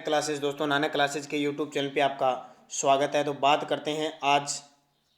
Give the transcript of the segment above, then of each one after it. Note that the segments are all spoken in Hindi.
क्लासेस दोस्तों, नानक क्लासेस के यूट्यूब चैनल पे आपका स्वागत है। तो बात करते हैं, आज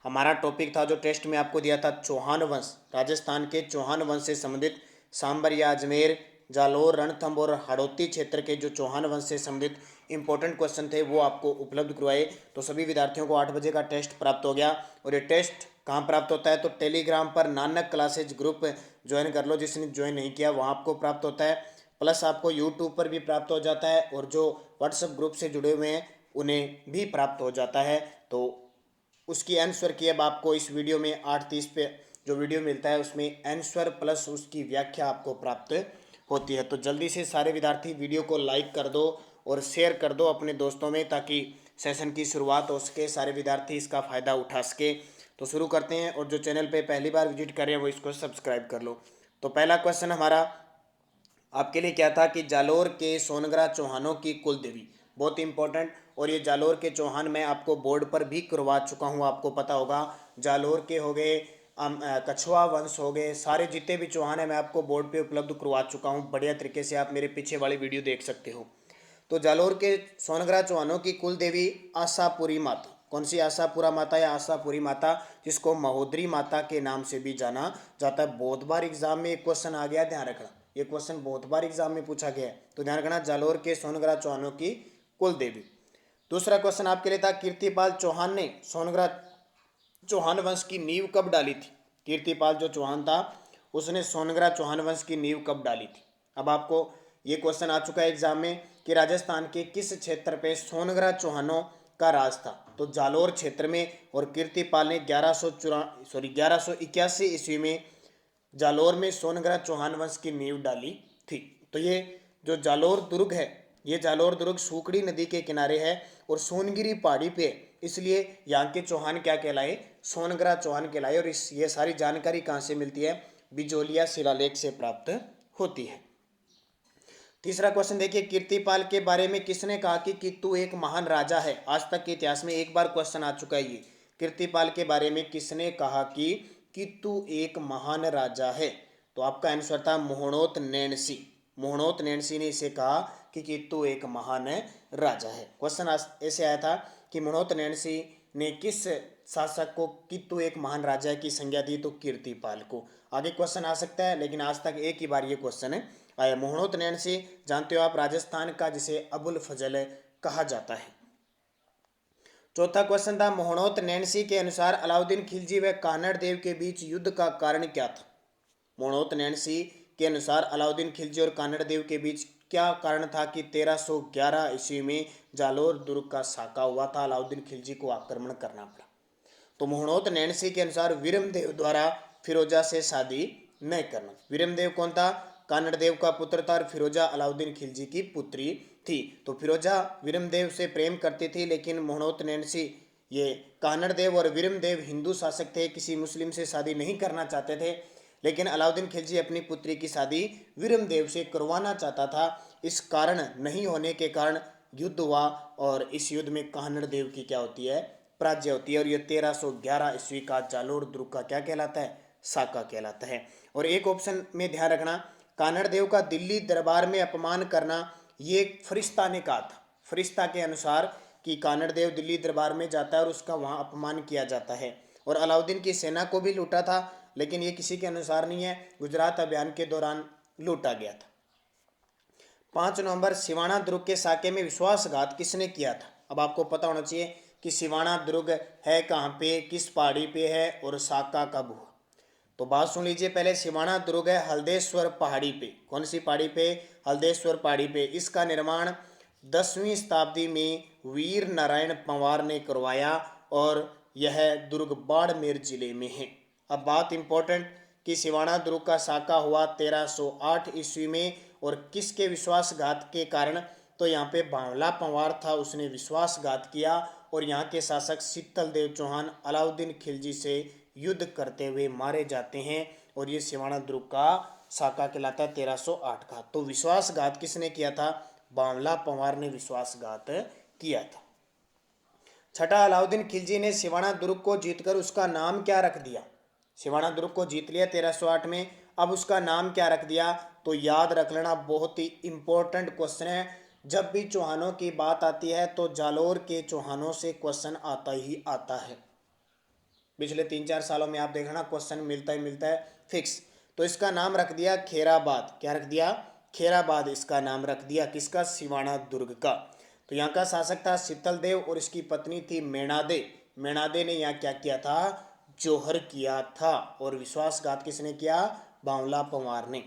हमारा टॉपिक था जो टेस्ट में आपको दिया था, चौहान वंश। राजस्थान के चौहान वंश से संबंधित सांबर या अजमेर, जालोर, रणथंभ और हाड़ौती क्षेत्र के जो चौहान वंश से संबंधित इंपॉर्टेंट क्वेश्चन थे वो आपको उपलब्ध करवाए। तो सभी विद्यार्थियों को 8 बजे का टेस्ट प्राप्त हो गया। और ये टेस्ट कहाँ प्राप्त होता है? तो टेलीग्राम पर नानक क्लासेज ग्रुप ज्वाइन कर लो, जिसने ज्वाइन नहीं किया वहाँ आपको प्राप्त होता है। प्लस आपको यूट्यूब पर भी प्राप्त हो जाता है और जो व्हाट्सएप ग्रुप से जुड़े हुए हैं उन्हें भी प्राप्त हो जाता है। तो उसकी आंसर की अब आपको इस वीडियो में 8:30 पे जो वीडियो मिलता है उसमें आंसर प्लस उसकी व्याख्या आपको प्राप्त होती है। तो जल्दी से सारे विद्यार्थी वीडियो को लाइक कर दो और शेयर कर दो अपने दोस्तों में, ताकि सेशन की शुरुआत हो सके, सारे विद्यार्थी इसका फ़ायदा उठा सके। तो शुरू करते हैं, और जो चैनल पे पहली बार विजिट कर रहे हैं वो इसको सब्सक्राइब कर लो। तो पहला क्वेश्चन हमारा आपके लिए क्या था कि जालोर के सोनग्रा चौहानों की कुल देवी, बहुत इंपॉर्टेंट। और ये जालोर के चौहान मैं आपको बोर्ड पर भी करवा चुका हूँ, आपको पता होगा। जालोर के हो गए, कछुआ वंश हो गए, सारे जितने भी चौहान हैं मैं आपको बोर्ड पे उपलब्ध करवा चुका हूँ बढ़िया तरीके से। आप मेरे पीछे वाली वीडियो देख सकते हो। तो जालोर के सोनग्रा चौहानों की कुल देवी आशापुरी माता, कौन सी? आशापुरा माता या आशापुरी माता, जिसको महोदरी माता के नाम से भी जाना जाता है। बहुत बार एग्जाम में एक क्वेश्चन आ गया, ध्यान रखना, ये क्वेश्चन बहुत बार एग्जाम में पूछा गया है, तो ध्यान रखना, जालोर के सोनग्रा चौहानों की कुल देवी। दूसरा क्वेश्चन आपके लिए था, कीर्तिपाल चौहान ने सोनग्रा चौहान वंश की नींव कब डाली थी? कीर्तिपाल जो चौहान था उसने सोनग्रा चौहान वंश की नींव कब डाली थी? अब आपको ये क्वेश्चन आ चुका है एग्जाम में कि राजस्थान के किस क्षेत्र पे सोनग्रा चौहानों का राज था? तो जालोर क्षेत्र में। और कीर्तिपाल ने 1181 ईस्वी में जालोर में सोनग्रा चौहान वंश की नींव डाली थी। तो ये जो जालोर दुर्ग है, ये जालोर दुर्ग सूखड़ी नदी के किनारे है और सोनगिरी पहाड़ी पे है, इसलिए यहाँ के चौहान क्या कहलाए? सोनग्रा चौहान कहलाए। और इस ये सारी जानकारी कहाँ से मिलती है? बिजोलिया शिलालेख से प्राप्त होती है। तीसरा क्वेश्चन देखिए, कीर्तिपाल के बारे में किसने कहा कि तू एक महान राजा है? आज तक के इतिहास में एक बार क्वेश्चन आ चुका है ये। कीर्तिपाल के बारे में किसने कहा कि तू एक महान राजा है? तो आपका आंसर था मोहनोत नैणसी। मोहनोत नैणसी ने इसे कहा कि तू एक महान राजा है। क्वेश्चन ऐसे आया था कि मोहनोत नैणसी ने किस शासक को कि तू एक महान राजा की संज्ञा दी? तो कीर्तिपाल को। आगे क्वेश्चन आ सकता है, लेकिन आज तक एक ही बार ये क्वेश्चन आया। मोहनोत नैणसी जानते हो आप, राजस्थान का जिसे अबुल फजल कहा जाता है। चौथा क्वेश्चन था, मोहनोत नैणसी के अनुसार अलाउद्दीन खिलजी व कानड़ देव के बीच युद्ध का कारण क्या था? मोहनोत नैणसी के अनुसार अलाउद्दीन खिलजी और कानड़ देव के बीच क्या कारण था कि 1311 ईस्वी में जालोर दुर्ग का साका हुआ था, अलाउद्दीन खिलजी को आक्रमण करना पड़ा। तो मोहनोत नैणसी के अनुसार वीरमदेव द्वारा फिरोजा से शादी न करना। वीरमदेव कौन था? कानड़ देव का पुत्र था और फिरोजा अलाउद्दीन खिलजी की पुत्री थी। तो फिरोजा वीरमदेव से प्रेम करती थी, लेकिन मोहनोत नैणसी, ये कानड़ देव और वीरमदेव हिंदू शासक थे, किसी मुस्लिम से शादी नहीं करना चाहते थे। लेकिन अलाउद्दीन खिलजी अपनी पुत्री की शादी वीरमदेव से करवाना चाहता था। इस कारण नहीं होने के कारण युद्ध हुआ और इस युद्ध में कानड़ देव की क्या होती है? पराजय होती है। और यह 1311 ईस्वी का जालोर दुर्ग का क्या कहलाता है? साका कहलाता है। और एक ऑप्शन में ध्यान रखना, कानड़ देव का दिल्ली दरबार में अपमान करना, ये फरिश्ता ने कहा था। फरिश्ता के अनुसार कि कानड़ देव दिल्ली दरबार में जाता है और उसका वहाँ अपमान किया जाता है। और अलाउद्दीन की सेना को भी लूटा था, लेकिन ये किसी के अनुसार नहीं है, गुजरात अभियान के दौरान लूटा गया था। 5 नवंबर सिवाना दुर्ग के साके में विश्वासघात किसने किया था? अब आपको पता होना चाहिए कि सिवाना दुर्ग है कहाँ पे, किस पहाड़ी पे है और साका कब हुआ। तो बात सुन लीजिए पहले। सिवाना दुर्ग है हल्देश्वर पहाड़ी पे। कौन सी पहाड़ी पे? हल्देश्वर पहाड़ी पे। इसका निर्माण 10वीं शताब्दी में वीर नारायण पंवार ने करवाया और यह दुर्ग बाड़मेर जिले में है। अब बात इंपॉर्टेंट कि सिवाना दुर्ग का साका हुआ 1308 ईस्वी में, और किसके विश्वासघात के कारण? तो यहाँ पे बावला पंवार था, उसने विश्वासघात किया और यहाँ के शासक शीतल देव चौहान अलाउद्दीन खिलजी से युद्ध करते हुए मारे जाते हैं। और ये सिवाना दुर्ग का साका कहलाता है 1308 का। तो विश्वासघात किसने किया था? बावला पंवार ने विश्वासघात किया था। छठा, अलाउद्दीन खिलजी ने सिवाना दुर्ग को जीतकर उसका नाम क्या रख दिया? सिवाना दुर्ग को जीत लिया 1308 में, अब उसका नाम क्या रख दिया? तो याद रख लेना, बहुत ही इंपॉर्टेंट क्वेश्चन है। जब भी चौहानों की बात आती है तो जालोर के चौहानों से क्वेश्चन आता ही आता है। पिछले 3-4 सालों में आप देखना क्वेश्चन मिलता है फिक्स। तो इसका नाम रख दिया खेराबाद। क्या रख दिया? खेराबाद इसका नाम रख दिया। किसका? सिवाना दुर्ग का। तो यहाँ का शासक था शीतलदेव और इसकी पत्नी थी मेणादे। मेणादे ने यहाँ क्या किया था? जौहर किया था। और विश्वासघात किसने किया? बावला पंवार ने।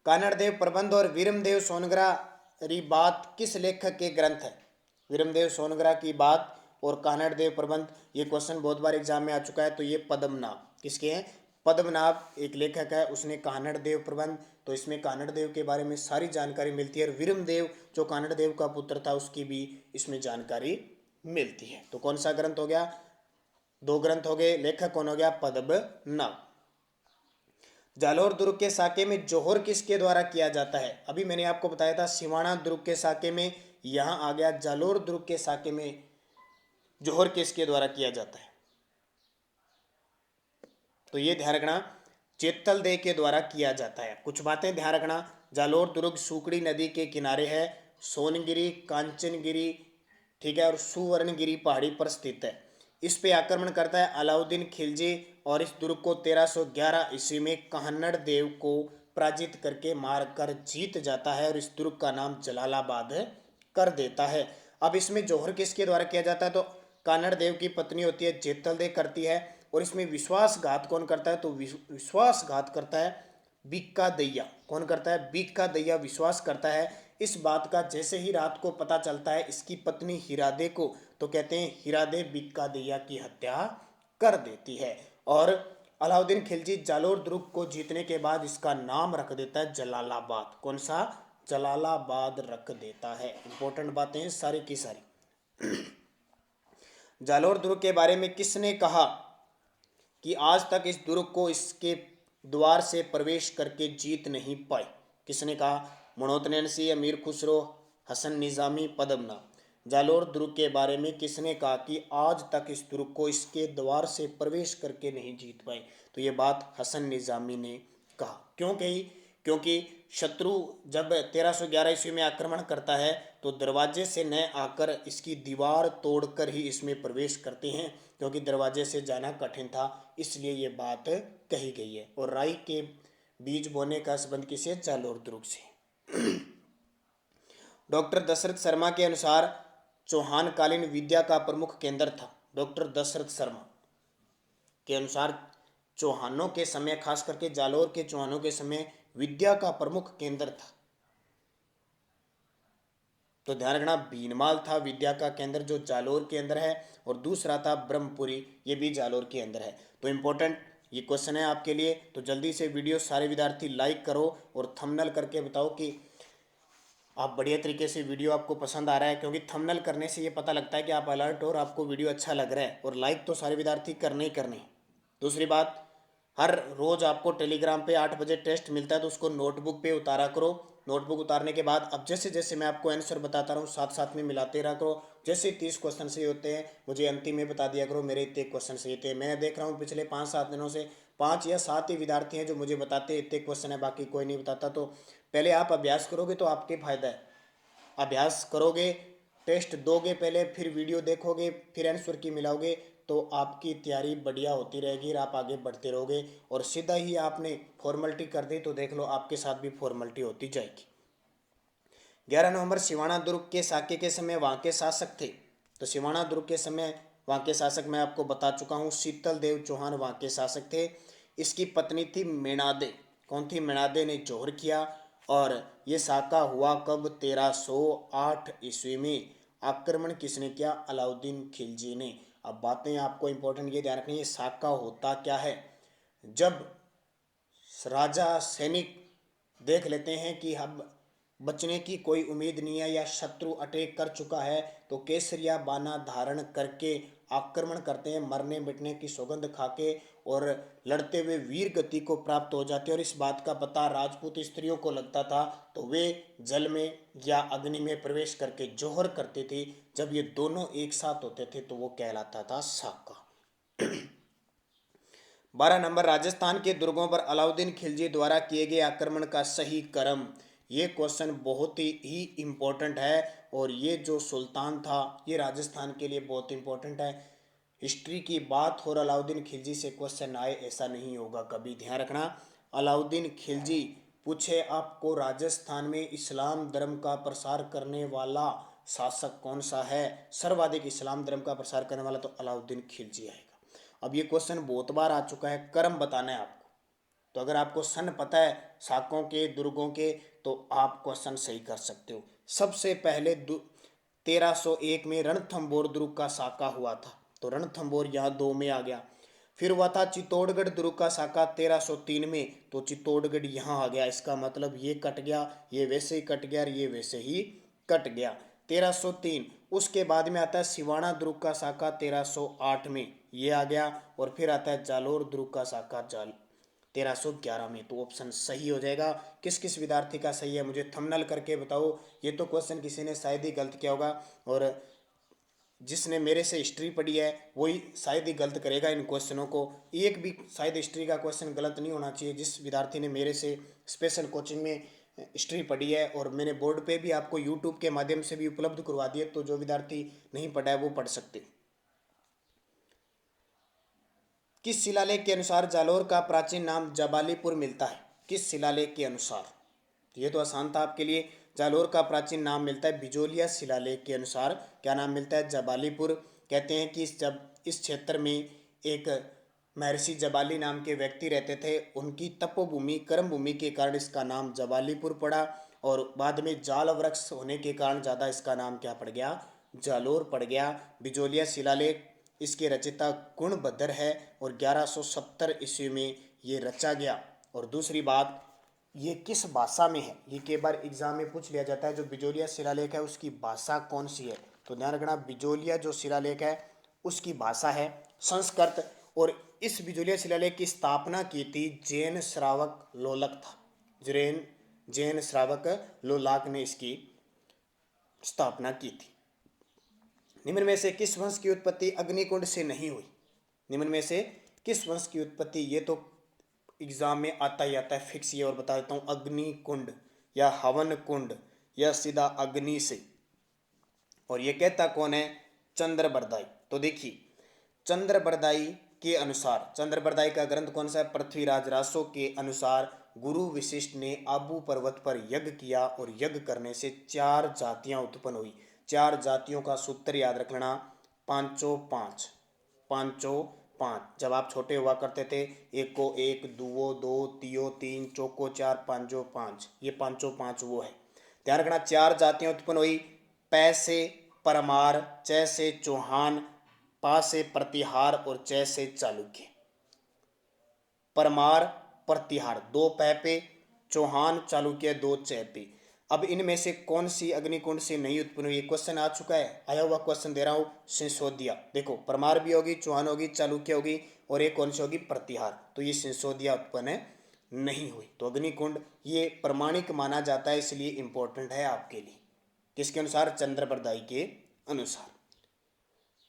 कानड़देव प्रबंध और वीरमदेव सोनग्रा री बात किस लेखक के ग्रंथ है? वीरमदेव सोनग्रा की बात और कानड़देव प्रबंध, ये क्वेश्चन बहुत बार एग्जाम में आ चुका है। तो ये पद्मनाभ किसके हैं? पद्मनाभ एक लेखक है, उसने कानड़देव प्रबंध, तो इसमें कानड़देव के बारे में सारी जानकारी मिलती है। और वीरमदेव जो कानड़देव का पुत्र था उसकी भी इसमें जानकारी मिलती है। तो कौन सा ग्रंथ हो गया? 2 ग्रंथ हो गए। लेखक कौन हो गया? पद्मनाभ। जालोर दुर्ग के साके में जौहर किसके द्वारा किया जाता है? अभी मैंने आपको बताया था सिवाना दुर्ग के साके में, यहां आ गया जालोर दुर्ग के साके में जौहर किसके द्वारा किया जाता है? तो ये ध्यान रखना, चेतल के द्वारा किया जाता है। कुछ बातें ध्यान रखना, जालोर दुर्ग सूकड़ी नदी के किनारे है, सोनगिरी, कांचनगिरी, ठीक है, और सुवर्णगिरी पहाड़ी पर स्थित है। इस पे आक्रमण करता है अलाउद्दीन खिलजी और इस दुर्ग को 1311 ईस्वी में कन्नड़ देव को पराजित करके मारकर जीत जाता है और इस दुर्ग का नाम जलालाबाद कर देता है। अब इसमें जौहर किसके द्वारा किया जाता है? तो कन्नड़ देव की पत्नी होती है जेतल दे करती है। और इसमें विश्वासघात कौन करता है? तो विश्वासघात करता है बीका दैया। कौन करता है? बीका दैया विश्वास करता है। इस बात का जैसे ही रात को पता चलता है इसकी पत्नी हिरादे को, तो कहते हैं हिरादे बीका दैया की हत्या कर देती है। और अलाउद्दीन खिलजी जालोर दुर्ग को जीतने के बाद इसका नाम रख देता है जलालाबाद। कौन सा? जलालाबाद रख देता है। इंपॉर्टेंट बातें हैं सारी की सारी। जालोर दुर्ग के बारे में किसने कहा कि आज तक इस दुर्ग को इसके द्वार से प्रवेश करके जीत नहीं पाए? किसने कहा? मनोतनैन अमीर खुसरो, हसन निजामी, पद्मनाभ। जालोर दुर्ग के बारे में किसने कहा कि आज तक इस दुर्ग को इसके द्वार से प्रवेश करके नहीं जीत पाए? तो ये बात हसन निजामी ने कहा। क्यों कही? क्योंकि शत्रु जब 1311 ईस्वी में आक्रमण करता है तो दरवाजे से न आकर इसकी दीवार तोड़कर ही इसमें प्रवेश करते हैं, क्योंकि दरवाजे से जाना कठिन था, इसलिए ये बात कही गई है। और राई के बीज बोने का संबंध किसे? जालोर दुर्ग से। डॉक्टर दशरथ शर्मा के अनुसार चौहान कालीन विद्या का प्रमुख केंद्र था। डॉक्टर दशरथ शर्मा के अनुसार चौहानों के समय, खास करके जालोर के चौहानों के समय विद्या का प्रमुख केंद्र था। तो ध्यान रखना, भीनमाल था विद्या का केंद्र जो जालोर के अंदर है, और दूसरा था ब्रह्मपुरी, ये भी जालोर के अंदर है। तो इंपॉर्टेंट ये क्वेश्चन है आपके लिए। तो जल्दी से वीडियो सारे विद्यार्थी लाइक करो और थंबनेल करके बताओ कि आप बढ़िया तरीके से वीडियो आपको पसंद आ रहा है, क्योंकि थंबनेल करने से ये पता लगता है कि आप अलर्ट और आपको वीडियो अच्छा लग रहा है। और लाइक तो सारे विद्यार्थी करने ही करने। दूसरी बात, हर रोज़ आपको टेलीग्राम पे 8 बजे टेस्ट मिलता है, तो उसको नोटबुक पे उतारा करो। नोटबुक उतारने के बाद अब जैसे जैसे मैं आपको आंसर बताता रहा हूँ साथ साथ में मिलाते रहा करो। जैसे 30 क्वेश्चन सही होते हैं मुझे अंतिम में बता दिया करो मेरे इतने क्वेश्चन सही थे। मैं देख रहा हूँ पिछले 5-7 दिनों से 5 या 7 ही विद्यार्थी हैं जो मुझे बताते हैं इतने क्वेश्चन है, बाकी कोई नहीं बताता। तो पहले आप अभ्यास करोगे तो आपके फायदा है। अभ्यास करोगे, टेस्ट दोगे पहले, फिर वीडियो देखोगे, फिर आंसर की मिलाओगे, तो आपकी तैयारी बढ़िया होती रहेगी और आप आगे बढ़ते रहोगे। और सीधा ही आपने फॉर्मेलिटी कर दी तो देख लो आपके साथ भी फॉर्मेलिटी होती जाएगी। 11 नवंबर सिवाना दुर्ग के साके के समय वहाँ के शासक थे। तो सिवाना दुर्ग के समय वहाँ के शासक मैं आपको बता चुका हूँ, शीतल देव चौहान वहाँ के शासक थे। इसकी पत्नी थी मेणादे। कौन थी? मेणादे ने जौहर किया। और ये साका हुआ कब? 1308 ईस्वी में। आक्रमण किसने किया? अलाउद्दीन खिलजी ने। अब बातें आपको इंपॉर्टेंट ये ध्यान रखनी है, साका होता क्या है? जब राजा सैनिक देख लेते हैं कि हम बचने की कोई उम्मीद नहीं है या शत्रु अटैक कर चुका है, तो केसरिया बाना धारण करके आक्रमण करते हैं, मरने मिटने की सौगंध खाके, और लड़ते हुए वीर गति को प्राप्त हो जाते हैं। और इस बात का पता राजपूत स्त्रियों को लगता था, तो वे जल में या अग्नि में प्रवेश करके जौहर करते थे। जब ये दोनों एक साथ होते थे तो वो कहलाता था साका। 12 नंबर, राजस्थान के दुर्गों पर अलाउद्दीन खिलजी द्वारा किए गए आक्रमण का सही क्रम। ये क्वेश्चन बहुत ही इम्पोर्टेंट है और ये जो सुल्तान था ये राजस्थान के लिए बहुत इम्पोर्टेंट है। हिस्ट्री की बात और अलाउद्दीन खिलजी से क्वेश्चन आए ऐसा नहीं होगा कभी, ध्यान रखना। अलाउद्दीन खिलजी पूछे आपको राजस्थान में इस्लाम धर्म का प्रसार करने वाला शासक कौन सा है, सर्वाधिक इस्लाम धर्म का प्रसार करने वाला, तो अलाउद्दीन खिलजी आएगा। अब ये क्वेश्चन बहुत बार आ चुका है, कर्म बताना है आपको। तो अगर आपको सन पता है साकों के दुर्गों के तो आप क्वेश्चन सही कर सकते हो। सबसे पहले 1301 में रणथंबोर दुर्ग का साका हुआ था, तो रणथंबोर यहाँ 2 में आ गया। फिर हुआ था चित्तौड़गढ़ दुर्ग का साका 1303 में, तो चित्तौड़गढ़ यहाँ आ गया। इसका मतलब ये कट गया, ये वैसे ही कट गया और ये वैसे ही कट गया। 1303 उसके बाद में आता है सिवाना दुर्ग का साका 1308 में, ये आ गया। और फिर आता है जालोर दुर्ग का साका 1311 में, तो ऑप्शन सही हो जाएगा। किस किस विद्यार्थी का सही है मुझे थंबनेल करके बताओ। ये तो क्वेश्चन किसी ने शायद ही गलत किया होगा, और जिसने मेरे से हिस्ट्री पढ़ी है वही शायद ही गलत करेगा इन क्वेश्चनों को। एक भी शायद हिस्ट्री का क्वेश्चन गलत नहीं होना चाहिए। जिस विद्यार्थी ने मेरे से स्पेशल कोचिंग में हिस्ट्री पढ़ी है और मैंने बोर्ड पे भी आपको यूट्यूब के माध्यम से भी उपलब्ध करवा दिए, तो जो विद्यार्थी नहीं पढ़ा है वो पढ़ सकते। किस शिलालेख के अनुसार जालोर का प्राचीन नाम जबालीपुर मिलता है, किस शिलालेख के अनुसार? ये तो आसान था आपके लिए। जालोर का प्राचीन नाम मिलता है बिजोलिया शिलालेख के अनुसार, क्या नाम मिलता है? जबालीपुर। कहते हैं कि जब इस क्षेत्र में एक महर्षि जबाली नाम के व्यक्ति रहते थे, उनकी तपोभूमि कर्म भूमि के कारण इसका नाम जबालीपुर पड़ा, और बाद में जाल वृक्ष होने के कारण ज़्यादा इसका नाम क्या पड़ गया? जालोर पड़ गया। बिजोलिया शिलालेख इसके रचयिता गुणभद्र है और 1170 ईस्वी में ये रचा गया। और दूसरी बात, ये किस भाषा में है? ये कई बार एग्जाम में पूछ लिया जाता है, जो बिजोलिया शिलालेख है उसकी भाषा कौन सी है? तो ध्यान रखना, बिजोलिया जो शिलालेख है उसकी भाषा है संस्कृत। और इस बिजोलिया शिलालेख की स्थापना की थी जैन श्रावक लोलक था, जैन श्रावक लोलाक ने इसकी स्थापना की थी। निम्न में से किस वंश की उत्पत्ति अग्निकुंड से नहीं हुई? निम्न में से किस वंश की उत्पत्ति, ये तो एग्जाम में आता ही आता है फिक्स। ये और बता देता हूँ, अग्नि कुंड या हवन कुंड या सीधा अग्नि से। और ये कहता कौन है? चंद्रबरदाई। तो देखिए चंद्रबरदाई के अनुसार, चंद्रबरदाई का ग्रंथ कौन सा है? पृथ्वीराज रासो के अनुसार गुरु वशिष्ठ ने आबू पर्वत पर यज्ञ किया और यज्ञ करने से 4 जातियां उत्पन्न हुई। 4 जातियों का सूत्र याद रख लेना, पांचों पांच, पांचों पाँच। जब आप छोटे हुआ करते थे, एक को एक, दुओ दो, तियो तीन, चौको 4, पांचों पाँच, ये पांचों पाँच वो है। ध्यान रखना 4 जातियां उत्पन्न हुई, पै से परमार, च से चौहान, पा से प्रतिहार और च से चालुक्य। परमार प्रतिहार 2 पै पे, चौहान चालुक्य 2 च पे। अब इनमें से कौन सी अग्निकुंड से नहीं उत्पन्न हुई? क्वेश्चन आ चुका है, आया हुआ क्वेश्चन दे रहा हूं, सिंसोदिया। देखो परमार भी होगी, चौहान होगी, चालुक्य होगी, और एक कौन सी होगी? प्रतिहार। तो ये सिंसोदिया उत्पन्न नहीं हुई। तो अग्निकुंड ये प्रमाणिक माना जाता है, इसलिए इंपॉर्टेंट है आपके लिए। किसके अनुसार? चंद्रबरदाई के अनुसार।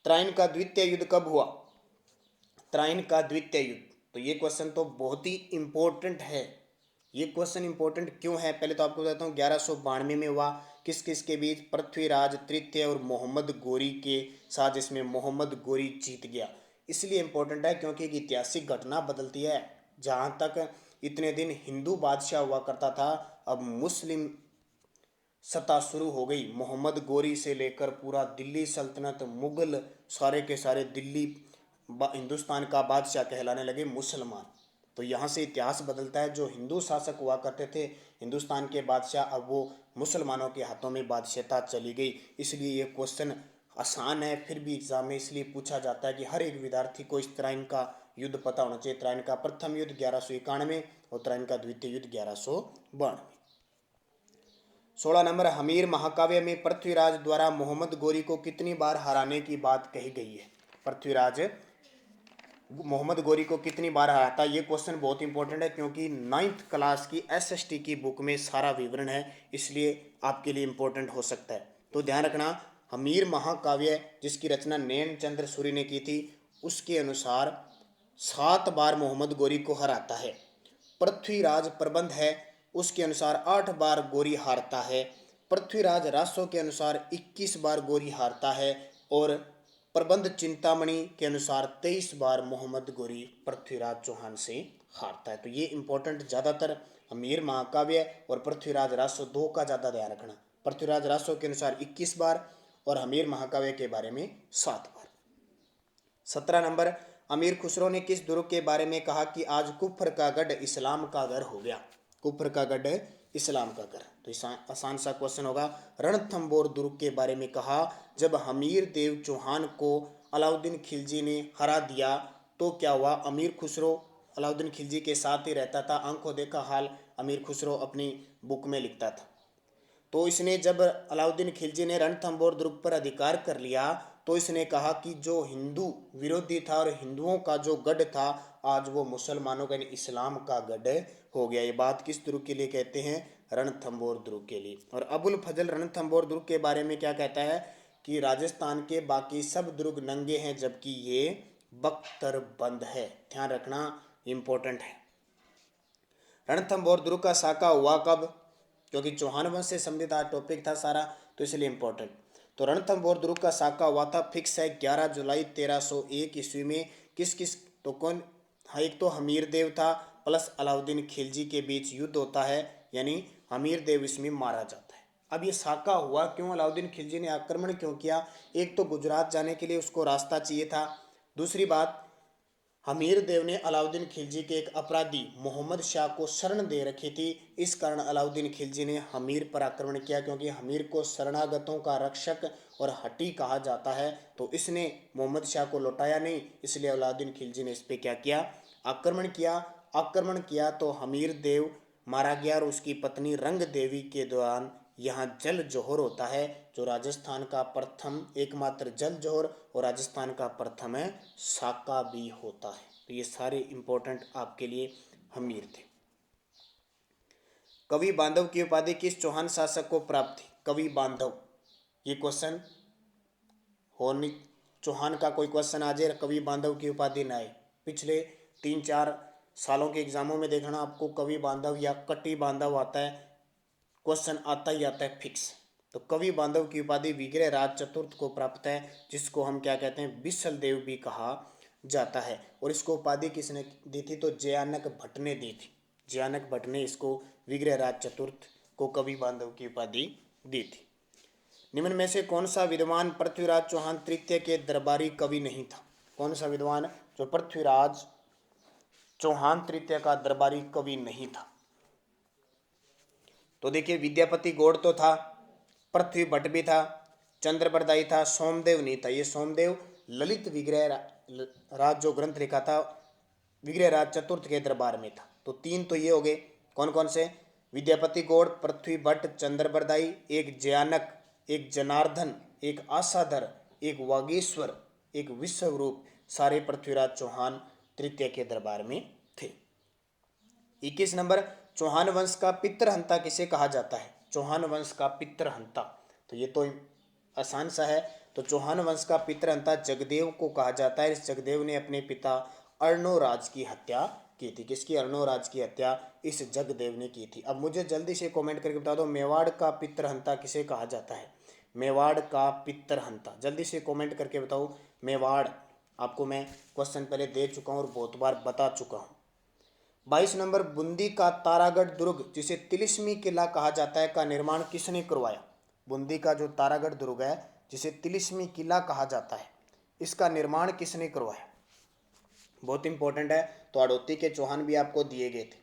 त्राइन का द्वितीय युद्ध कब हुआ? त्राइन का द्वितीय युद्ध, तो ये क्वेश्चन तो बहुत ही इंपॉर्टेंट है। ये क्वेश्चन इंपॉर्टेंट क्यों है पहले तो आपको बताता हूँ। 1192 में हुआ, किस किस के बीच? पृथ्वीराज तृतीय और मोहम्मद गोरी के साथ, जिसमें मोहम्मद गोरी जीत गया। इसलिए इंपॉर्टेंट है क्योंकि एक ऐतिहासिक घटना बदलती है। जहाँ तक इतने दिन हिंदू बादशाह हुआ करता था, अब मुस्लिम सत्ता शुरू हो गई। मोहम्मद गोरी से लेकर पूरा दिल्ली सल्तनत, मुगल, सारे के सारे दिल्ली हिंदुस्तान का बादशाह कहलाने लगे मुसलमान। तो यहाँ से इतिहास बदलता है। जो हिंदू शासक हुआ करते थे हिंदुस्तान के बादशाह, अब वो मुसलमानों के हाथों में बादशाहता चली गई। इसलिए ये क्वेश्चन आसान है, फिर भी एग्जाम में इसलिए पूछा जाता है कि हर एक विद्यार्थी को इस त्राइन का युद्ध पता होना चाहिए। त्राइन का प्रथम युद्ध 1191 और त्राइन का द्वितीय युद्ध 1192। 16 नंबर, हमीर महाकाव्य में पृथ्वीराज द्वारा मोहम्मद गोरी को कितनी बार हराने की बात कही गई है? पृथ्वीराज मोहम्मद गोरी को कितनी बार हराया था? ये क्वेश्चन बहुत इंपॉर्टेंट है क्योंकि 9th क्लास की एसएसटी की बुक में सारा विवरण है, इसलिए आपके लिए इंपॉर्टेंट हो सकता है। तो ध्यान रखना, हमीर महाकाव्य जिसकी रचना नैन चंद्र सूरी ने की थी, उसके अनुसार 7 बार मोहम्मद गोरी को हराता है। पृथ्वीराज प्रबंध है उसके अनुसार 8 बार गोरी हारता है। पृथ्वीराज रासो के अनुसार 21 बार गोरी हारता है और प्रबंध चिंतामणि के अनुसार 23 बार मोहम्मद गोरी पृथ्वीराज चौहान से हारता है। तो ये इंपॉर्टेंट, ज़्यादातर हमीर महाकाव्य और पृथ्वीराज रासो दो का ज़्यादा ध्यान रखना। पृथ्वीराज रासो के अनुसार 21 बार और हमीर महाकाव्य के बारे में 7 बार। 17 नंबर, अमीर खुसरो ने किस दुर्ग के बारे में कहा कि आज कुफर का गढ़ इस्लाम का घर हो गया? कुफर का गढ़ इस्लाम का घर। तो आसान सा क्वेश्चन होगा। रणथंबोर दुर्ग के बारे में कहा जब हमीर देव चौहान को अलाउद्दीन खिलजी ने हरा दिया तो क्या हुआ? अमीर खुसरो अलाउद्दीन खिलजी के साथ ही रहता था। आंखों देखा हाल अमीर खुसरो अपनी बुक में लिखता था। तो इसने जब अलाउद्दीन खिलजी ने रणथंबोर दुर्ग पर अधिकार कर लिया तो इसने कहा कि जो हिंदू विरोधी था और हिंदुओं का जो गढ़ था आज वो मुसलमानों का इस्लाम का गढ़ हो गया। ये बात किस दुर्ग के लिए कहते हैं? रणथंबोर दुर्ग के लिए। और अबुल फजल रणथंबोर दुर्ग के बारे में क्या कहता है कि राजस्थान के बाकी सब दुर्ग नंगे हैं जबकि ये बख्तरबंद है। ध्यान रखना, इंपॉर्टेंट है। रणथंबोर दुर्ग का साका हुआ कब? क्योंकि चौहान वंश से संबंधित आज टॉपिक था सारा, तो इसलिए इंपॉर्टेंट। तो रणथंबोर दुर्ग का साका हुआ था, फिक्स है 11 जुलाई 1301 ईस्वी में। किस किस? तो कौन? हाँ, एक तो हमीर देव था प्लस अलाउद्दीन खिलजी के बीच युद्ध होता है, यानी हमीर देव इसमें मारा जाता है। अब ये साका हुआ क्यों? अलाउद्दीन खिलजी ने आक्रमण क्यों किया? एक तो गुजरात जाने के लिए उसको रास्ता चाहिए था। दूसरी बात, हमीर देव ने अलाउद्दीन खिलजी के एक अपराधी मोहम्मद शाह को शरण दे रखी थी। इस कारण अलाउद्दीन खिलजी ने हमीर पर आक्रमण किया, क्योंकि हमीर को शरणागतों का रक्षक और हटी कहा जाता है। तो इसने मोहम्मद शाह को लौटाया नहीं, इसलिए अलाउद्दीन खिलजी ने इस पर क्या किया? आक्रमण किया। आक्रमण किया तो हमीर देव मारा गया और उसकी पत्नी रंग देवी के दौरान यहाँ जल जोहर होता है, जो राजस्थान का प्रथम एकमात्र जल जोहर और राजस्थान का प्रथम है साका भी होता है। तो ये सारे इंपॉर्टेंट आपके लिए हमीर थे। कवि बांधव की उपाधि किस चौहान शासक को प्राप्त थी? कवि बांधव, ये क्वेश्चन होनी, चौहान का कोई क्वेश्चन आ जाए कवि बांधव की उपाधि ना आए। पिछले 3-4 सालों के एग्जामों में देखना आपको कवि बांधव या कटी बांधव आता है, क्वेश्चन आता ही आता है फिक्स। तो कवि बांधव की उपाधि विग्रह राज चतुर्थ को प्राप्त है, जिसको हम क्या कहते हैं? बिसल देव भी कहा जाता है। और इसको उपाधि किसने दी थी? तो जयानक भट्ट ने दी थी। जयानक भट्ट ने इसको विग्रह राज चतुर्थ को कवि बांधव की उपाधि दी थी। निम्न में से कौन सा विद्वान पृथ्वीराज चौहान तृतीय के दरबारी कवि नहीं था? कौन सा विद्वान जो पृथ्वीराज चौहान तृतीय का दरबारी कवि नहीं था? तो देखिए, विद्यापति गौड़ तो था, पृथ्वी भट्ट भी था, चंद्रबरदाई था, सोमदेव नहीं था। ये सोमदेव ललित विग्रह राज जो ग्रंथ लिखा था विग्रह राज चतुर्थ के दरबार में था। तो 3 तो ये हो गए। कौन कौन से? विद्यापति गौड़, पृथ्वी भट्ट, चंद्रबरदाई, एक जयानक, एक जनार्दन, एक आशाधर, एक वागीश्वर, एक विश्वरूप, सारे पृथ्वीराज चौहान तृतीय के दरबार में थे। 21 नंबर, चौहान वंश का पितृहंता किसे कहा जाता है? चौहान वंश का पितृहंता, तो ये तो आसान सा है। तो चौहान वंश का पितृहंता जगदेव को कहा जाता है। इस जगदेव ने अपने पिता अर्णोराज की हत्या की थी। किसकी? अर्णोराज की हत्या इस जगदेव ने की थी। अब मुझे जल्दी से कमेंट करके बता दो, मेवाड़ का पितृहंता किसे कहा जाता है? मेवाड़ का पितृहंता, जल्दी से कमेंट करके बताओ। मेवाड़, आपको मैं क्वेश्चन पहले दे चुका हूँ और बहुत बार बता चुका हूँ। 22 नंबर, बूंदी का तारागढ़ दुर्ग जिसे तिलिस्मी किला कहा जाता है का निर्माण किसने करवाया? बूंदी का जो तारागढ़ दुर्ग है जिसे तिलिस्मी किला कहा जाता है, इसका निर्माण किसने करवाया? बहुत इंपॉर्टेंट है। तो हड़ौती के चौहान भी आपको दिए गए थे।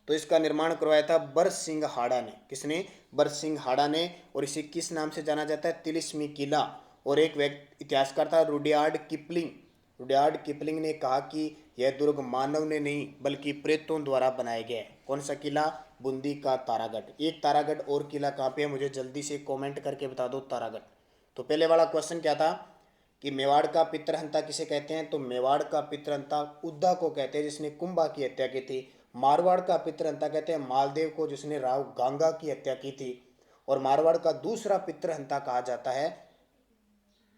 तो इसका निर्माण करवाया था बरसिंह हाड़ा ने। किसने? बरसिंह हाड़ा ने। और इसे किस नाम से जाना जाता है? तिलिस्मी किला। और एक व्यक्ति इतिहासकार था रुडयार्ड किपलिंग। रुडयार्ड किपलिंग ने कहा कि यह दुर्ग मानव ने नहीं बल्कि प्रेतों द्वारा बनाया गया है। कौन सा किला? बूंदी का तारागढ़। एक तारागढ़ और किला कहाँ पे है? मुझे जल्दी से कमेंट करके बता दो तारागढ़। तो पहले वाला क्वेश्चन क्या था कि मेवाड़ का पितृहंता किसे कहते हैं? तो मेवाड़ का पितृहंता उद्धा को कहते हैं जिसने कुंभा की हत्या की थी। मारवाड़ का पितृहंता कहते हैं मालदेव को जिसने राव गांगा की हत्या की थी। और मारवाड़ का दूसरा पितृहंता कहा जाता है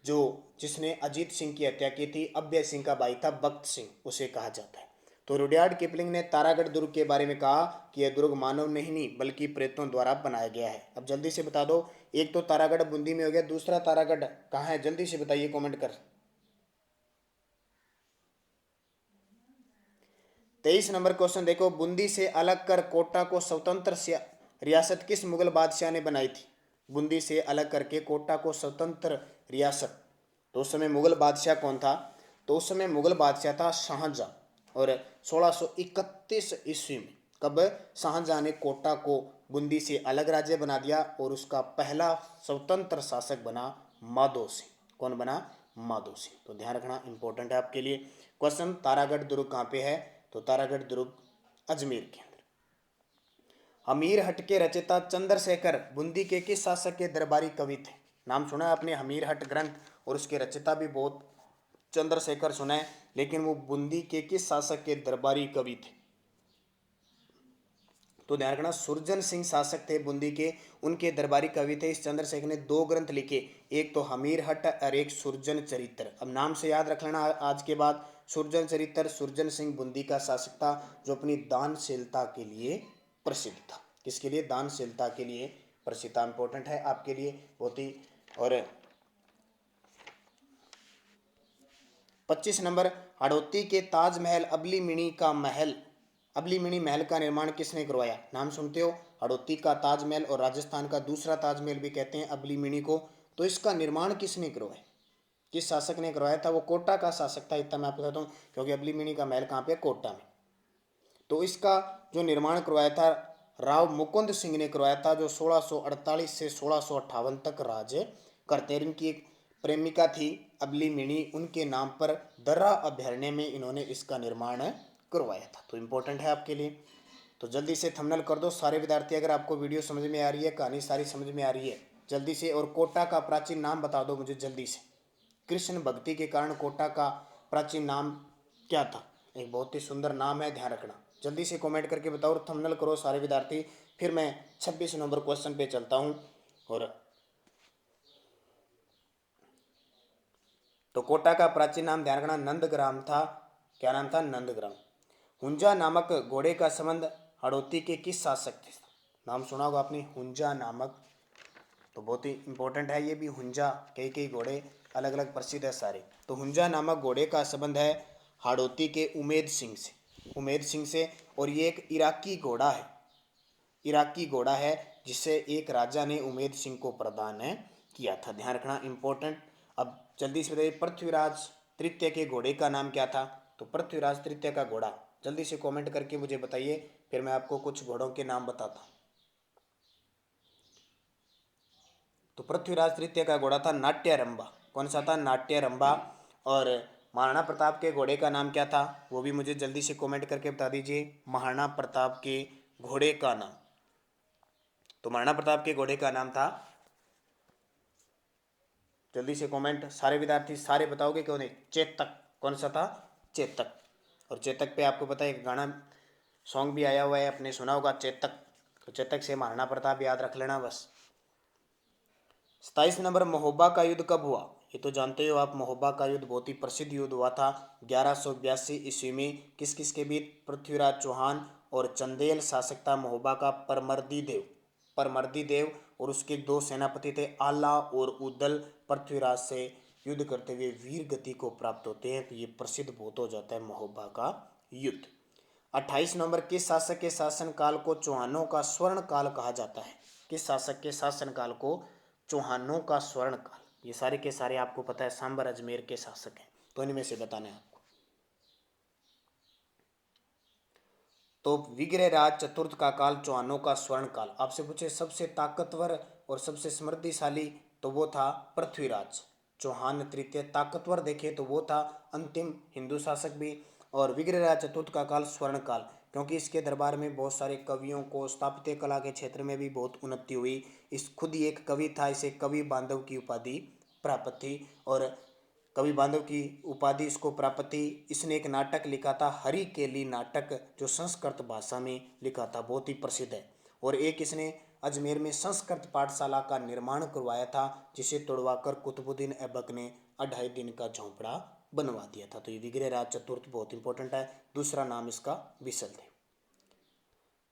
जो जिसने अजीत सिंह की हत्या की थी, अभय सिंह का भाई था बख्त सिंह, उसे कहा जाता है। तो रुडयार्ड किपलिंग ने तारागढ़ दुर्ग के बारे में कहा कि यह दुर्ग मानव नहीं बल्कि प्रेतों द्वारा बनाया गया है। अब जल्दी से बता दो, एक तो तारागढ़ बूंदी में हो गया, दूसरा तारागढ़ कहाँ है, जल्दी से बताइए कमेंट कर। 23 नंबर क्वेश्चन देखो, बूंदी से अलग कर कोटा को स्वतंत्र रियासत किस मुगल बादशाह ने बनाई थी? बूंदी से अलग करके कोटा को स्वतंत्र रियासत, तो उस समय मुगल बादशाह कौन था? तो उस समय मुगल बादशाह था शाहजहां, और 1631 ईस्वी में कब शाहजहां ने कोटा को बूंदी से अलग राज्य बना दिया, और उसका पहला स्वतंत्र शासक बना माधो सिंह। कौन बना? माधो सिंह। तो ध्यान रखना, इंपॉर्टेंट है आपके लिए क्वेश्चन। तारागढ़ दुर्ग कहाँ पे है? तो तारागढ़ दुर्ग अजमेर के अंदर। हमीर हट के रचयिता चंद्रशेखर बूंदी के किस शासक के दरबारी कवि थे? नाम सुना है आपने हमीर हट ग्रंथ, और उसके रचयिता भी बहुत चंद्रशेखर सुना है, लेकिन वो बूंदी के किस शासक के दरबारी कवि थे? तो ध्यान रखना, सुरजन सिंह शासक थे बूंदी के, उनके दरबारी कवि थे। इस चंद्रशेखर ने 2 ग्रंथ लिखे, एक तो हमीर हट और एक सुरजन चरित्र। अब नाम से याद रख लेना आज के बाद, सुरजन चरित्र। सुरजन सिंह बूंदी का शासक था, जो अपनी दानशीलता के लिए प्रसिद्ध था। किसके लिए? दानशीलता के लिए प्रसिद्ध था। इंपॉर्टेंट है आपके लिए बहुत ही। और 25 नंबर, हड़ौती के ताजमहल अबली मिनी महल का निर्माण किसने करवाया? नाम सुनते हो, हड़ौती का ताजमहल और राजस्थान का दूसरा ताजमहल भी कहते हैं अबली मिनी को। तो इसका निर्माण किसने करवाया? किस शासक ने करवाया था? वो कोटा का शासक था, इतना मैं आपको बताता हूँ, क्योंकि अबली मिनी का महल कहाँ पे? कोटा में। तो इसका जो निर्माण करवाया था राव मुकुंद सिंह ने करवाया था, जो 1648 से 1658 तक राज्य करते। इनकी एक प्रेमिका थी अबली मिनी, उनके नाम पर दर्रा अभयारण्य में इन्होंने इसका निर्माण करवाया था। तो इम्पोर्टेंट है आपके लिए। तो जल्दी से थंबनेल कर दो सारे विद्यार्थी, अगर आपको वीडियो समझ में आ रही है, कहानी सारी समझ में आ रही है, जल्दी से। और कोटा का प्राचीन नाम बता दो मुझे जल्दी से। कृष्ण भक्ति के कारण कोटा का प्राचीन नाम क्या था? एक बहुत ही सुंदर नाम है, ध्यान रखना। जल्दी से कमेंट करके बताओ और थंबनेल करो सारे विद्यार्थी। फिर मैं 26 नंबर क्वेश्चन पे चलता हूँ। और तो कोटा का प्राचीन नाम ध्यान रखना नंदग्राम था। क्या नाम था? नंदग्राम। हुंजा नामक घोड़े का संबंध हड़ौती के किस शासक थे? नाम सुना होगा आपने, हुंजा नामक। तो बहुत ही इंपॉर्टेंट है ये भी। हुंजा, कई घोड़े अलग अलग प्रसिद्ध है सारे। तो हुंजा नामक घोड़े का संबंध है हाड़ौती के उमेद सिंह से। और ये एक इराकी घोड़ा है, जिसे एक राजा ने उमेद सिंह को प्रदान किया था। ध्यान रखना, इंपॉर्टेंट। अब जल्दी से बताइए, पृथ्वीराज तृतीय के घोड़े का नाम क्या था? तो पृथ्वीराज तृतीय का घोड़ा, जल्दी से कमेंट करके मुझे बताइए, फिर मैं आपको कुछ घोड़ों के नाम बताता हूँ। तो पृथ्वीराज तृतीय का घोड़ा था नाट्यरंबा। कौन सा था? नाट्यरंबा। और महाराणा प्रताप के घोड़े का नाम क्या था? वो भी मुझे जल्दी से कमेंट करके बता दीजिए, महाराणा प्रताप के घोड़े का नाम। तो महाराणा प्रताप के घोड़े का नाम था, जल्दी से कमेंट सारे विद्यार्थी सारे बताओगे क्यों नहीं? चेतक। कौन सा था? चेतक। और चेतक पे आपको पता है एक गाना सॉन्ग भी आया हुआ है, आपने सुना होगा चेतक। तो चेतक से महाराणा प्रताप याद रख लेना बस। 27 नंबर, महोबा का युद्ध कब हुआ? ये तो जानते हो आप, महोबा का युद्ध बहुत ही प्रसिद्ध युद्ध हुआ था 1182 ईस्वी में। किस किस के बीच? पृथ्वीराज चौहान और चंदेल शासक था महोबा का परमर्दी देव, और उसके 2 सेनापति थे आला और उदल। पृथ्वीराज से युद्ध करते हुए वीर गति को प्राप्त होते हैं। तो ये प्रसिद्ध बहुत हो जाता है महोबा का युद्ध। 28 नंबर, किस शासक के शासनकाल को चौहानों का स्वर्ण काल कहा जाता है? किस शासक के शासनकाल को चौहानों का स्वर्ण काल? ये सारे के सारे आपको पता है सांबर अजमेर के शासक हैं, तो इनमें से बताना है आपको। तो विग्रहराज चतुर्थ का काल चौहानों का स्वर्ण काल। आपसे पूछे सबसे ताकतवर और सबसे समृद्धिशाली, तो वो था पृथ्वीराज चौहान तृतीय। ताकतवर देखे तो वो था अंतिम हिंदू शासक भी। और विग्रहराज चतुर्थ का काल स्वर्ण काल, क्योंकि इसके दरबार में बहुत सारे कवियों को स्थापत्य कला के क्षेत्र में भी बहुत उन्नति हुई। इस खुद ही एक कवि था, इसे कवि बांधव की उपाधि प्राप्त थी। और कवि बांधव की उपाधि इसको प्राप्त थी। इसने एक नाटक लिखा था हरि केली नाटक, जो संस्कृत भाषा में लिखा था, बहुत ही प्रसिद्ध है। और एक इसने अजमेर में संस्कृत पाठशाला का निर्माण करवाया था, जिसे तोड़वाकर कुतुबुद्दीन ऐबक ने 2.5 दिन का झोंपड़ा बनवा दिया था। तो ये विग्रहराज चतुर्थ बहुत इंपॉर्टेंट है, दूसरा नाम इसका विशलदेव।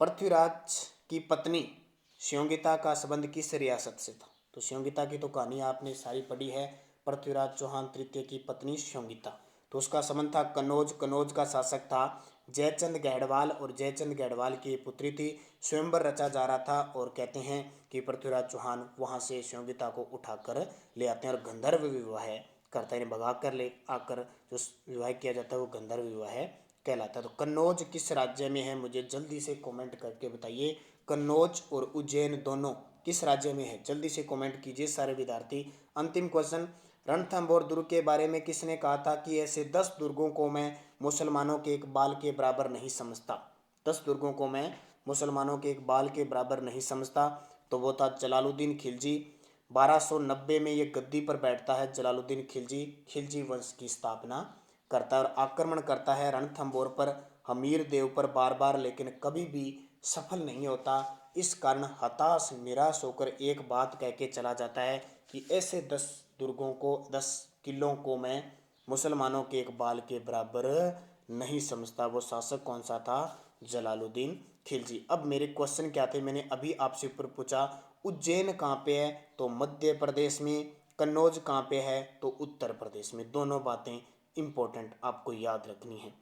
पृथ्वीराज की पत्नी स्योंगिता का संबंध किस रियासत से था? तो स्योंगिता की तो कहानी आपने सारी पढ़ी है। पृथ्वीराज चौहान तृतीय की पत्नी स्योंगिता, तो उसका संबंध था कन्नौज। कन्नौज का शासक था जयचंद गढ़वाल, और जयचंद गढ़वाल की पुत्री थी। स्वयंवर रचा जा रहा था और कहते हैं कि पृथ्वीराज चौहान वहाँ से स्योंगिता को उठाकर ले आते हैं और गंधर्व विवाह करता है, भगा कर ले आकर जो विवाह किया जाता है वो गंधर्व विवाह कहलाता है। तो कन्नौज किस राज्य में है? मुझे जल्दी से कमेंट करके बताइए। कन्नौज और उज्जैन दोनों किस राज्य में है? जल्दी से कमेंट कीजिए सारे विद्यार्थी। अंतिम क्वेश्चन, रणथंभौर दुर्ग के बारे में किसने कहा था कि ऐसे 10 दुर्गों को मैं मुसलमानों के एक बाल के बराबर नहीं समझता? 10 दुर्गों को मैं मुसलमानों के एक बाल के बराबर नहीं समझता। तो वो था जलालुद्दीन खिलजी। 1290 में ये गद्दी पर बैठता है जलालुद्दीन खिलजी। खिलजी वंश की स्थापना करता है और आक्रमण करता है रणथंभौर पर, हमीर देव पर बार बार, लेकिन कभी भी सफल नहीं होता। इस कारण हताश निराश होकर एक बात कह के चला जाता है कि ऐसे 10 दुर्गों को, 10 किलों को मैं मुसलमानों के एक बाल के बराबर नहीं समझता। वो शासक कौन सा था? जलालुद्दीन खिलजी। अब मेरे क्वेश्चन क्या थे? मैंने अभी आपसे ऊपर पूछा उज्जैन कहाँ पे है? तो मध्य प्रदेश में। कन्नौज कहाँ पे है? तो उत्तर प्रदेश में। दोनों बातें इंपॉर्टेंट आपको याद रखनी है।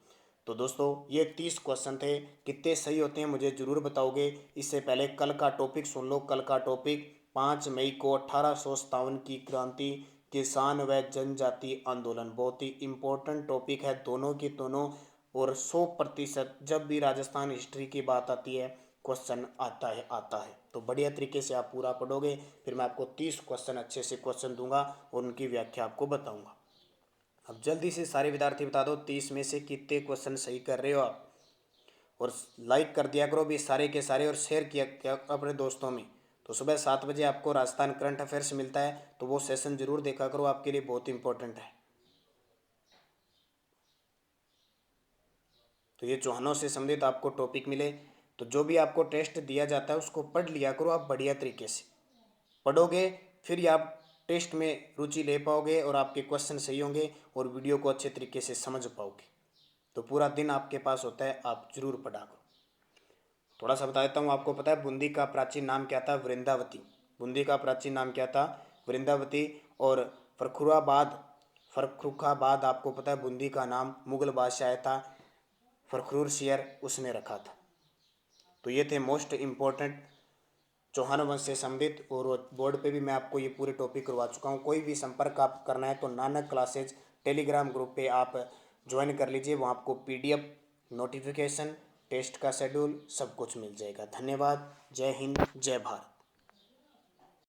तो दोस्तों ये 30 क्वेश्चन थे, कितने सही होते हैं मुझे ज़रूर बताओगे। इससे पहले कल का टॉपिक सुन लो। कल का टॉपिक 5 मई को 1857 की क्रांति, किसान व जनजाति आंदोलन। बहुत ही इम्पोर्टेंट टॉपिक है दोनों की दोनों, और 100% जब भी राजस्थान हिस्ट्री की बात आती है क्वेश्चन आता है। तो बढ़िया तरीके से आप पूरा पढ़ोगे, फिर मैं आपको 30 क्वेश्चन अच्छे से क्वेश्चन दूंगा और उनकी व्याख्या आपको बताऊंगा। अब जल्दी से सारे विद्यार्थी बता दो 30 में से कितने क्वेश्चन सही कर रहे हो आप, और लाइक कर दिया करो भी सारे के सारे, और शेयर किया अपने दोस्तों में। तो सुबह 7 बजे आपको राजस्थान करंट अफेयर्स मिलता है, तो वो सेशन जरूर देखा करो, आपके लिए बहुत इंपॉर्टेंट है। तो ये चौहानों से संबंधित आपको टॉपिक मिले, तो जो भी आपको टेस्ट दिया जाता है उसको पढ़ लिया करो आप बढ़िया तरीके से। पढ़ोगे फिर ही आप टेस्ट में रुचि ले पाओगे और आपके क्वेश्चन सही होंगे और वीडियो को अच्छे तरीके से समझ पाओगे। तो पूरा दिन आपके पास होता है, आप जरूर पढ़ा करो। थोड़ा सा बता देता हूँ, आपको पता है बूंदी का प्राचीन नाम क्या था? वृंदावती। बूंदी का प्राचीन नाम क्या था? वृंदावती। और फर्रुखाबाद आपको पता है बूंदी का नाम मुगल बादशाह था फर्रुख शेर, उसने रखा था। तो ये थे मोस्ट इम्पोर्टेंट चौहान वंश से संबंधित, और बोर्ड पे भी मैं आपको ये पूरे टॉपिक करवा चुका हूँ। कोई भी संपर्क आप करना है तो नानक क्लासेज टेलीग्राम ग्रुप पे आप ज्वाइन कर लीजिए, वहाँ आपको PDF, नोटिफिकेशन, टेस्ट का शेड्यूल सब कुछ मिल जाएगा। धन्यवाद। जय हिंद, जय भारत।